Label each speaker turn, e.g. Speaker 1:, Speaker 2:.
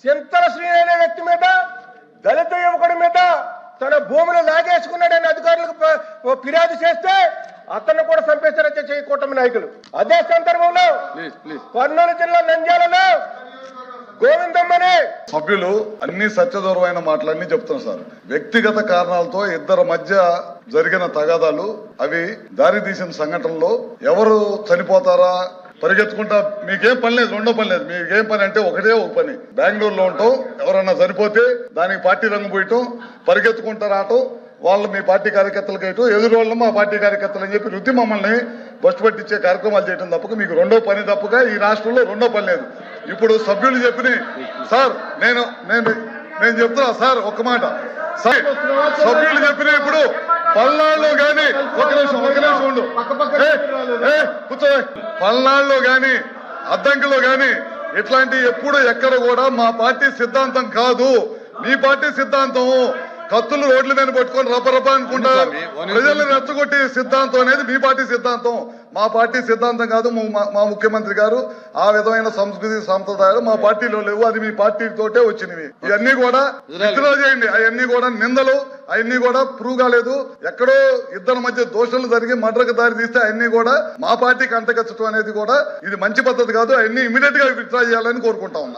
Speaker 1: సింతల శ్రీ అనే వ్యక్తి మీద, దళిత యువకుడి మీద తన భూమిని లాగేసుకున్నాడని అధికారులకు ఫిర్యాదు చేస్తే అతన్ని కూడా చంపేశారు అధ్యక్ష ఈ కూటమి నాయకులు. అదే సందర్భంలో కర్నూలు జిల్లా నంద్యాలలో గోవిందమ్మని
Speaker 2: సభ్యులు అన్ని సత్యదూరమైన మాటలన్నీ చెప్తున్నారు సార్. వ్యక్తిగత కారణాలతో ఇద్దరి మధ్య జరిగిన తగాదాలు అవి దారి తీసిన సంఘటనలో ఎవరు చనిపోతారా పరిగెత్తుకుంటా మీకేం పని లేదు, రెండో పని లేదు. మీకేం పని అంటే ఒకటే ఒక పని, బెంగళూరులో ఉంటాం, ఎవరన్నా చనిపోతే దానికి పార్టీ రంగు పోయటం, పరిగెత్తుకుంటా రావటం, వాళ్ళు మీ పార్టీ కార్యకర్తలకు వేయటం, ఎదురు వాళ్ళు మా పార్టీ కార్యకర్తలు అని చెప్పి రుద్ది మమ్మల్ని బస్సు పట్టించే కార్యక్రమాలు చేయడం తప్పక మీకు రెండో పని తప్పక ఈ రాష్ట్రంలో రెండో పని లేదు. ఇప్పుడు సభ్యులు చెప్పిన సార్ నేను చెప్తున్నా సార్ ఒక్క మాట, సభ్యులు చెప్పిన ఇప్పుడు పల్నాడులో గాని ఒక నిమిషం ఉండు, కూర్చో, పల్నాడులో గాని అద్దంకిలో గాని ఇట్లాంటి ఎప్పుడు ఎక్కడ కూడా మా పార్టీ సిద్ధాంతం కాదు, మీ పార్టీ సిద్ధాంతం. కత్తులు రోడ్ల మీద పట్టుకొని రపరప అనుకుంటా ప్రజల్ని రెచ్చగొట్టి సిద్ధాంతం అనేది మీ పార్టీ సిద్ధాంతం, మా పార్టీ సిద్ధాంతం కాదు. మా ముఖ్యమంత్రి గారు ఆ విధమైన సంస్కృతి సాంప్రదాయాలు మా పార్టీలో లేవు, అది మీ పార్టీతోటే వచ్చినవి. ఇవన్నీ కూడా విత్డ్రా చేయండి. అవన్నీ కూడా నిందలు, అవన్నీ కూడా ప్రూవ్ కాలేదు. ఎక్కడో ఇద్దరి మధ్య దోషాలు జరిగి మర్డర్కి దారి తీస్తే అవన్నీ కూడా మా పార్టీకి అంటగచ్చటం అనేది కూడా ఇది మంచి పద్ధతి కాదు. అవన్నీ ఇమీడియట్ గా విత్డ్రా చేయాలని కోరుకుంటా ఉన్నా.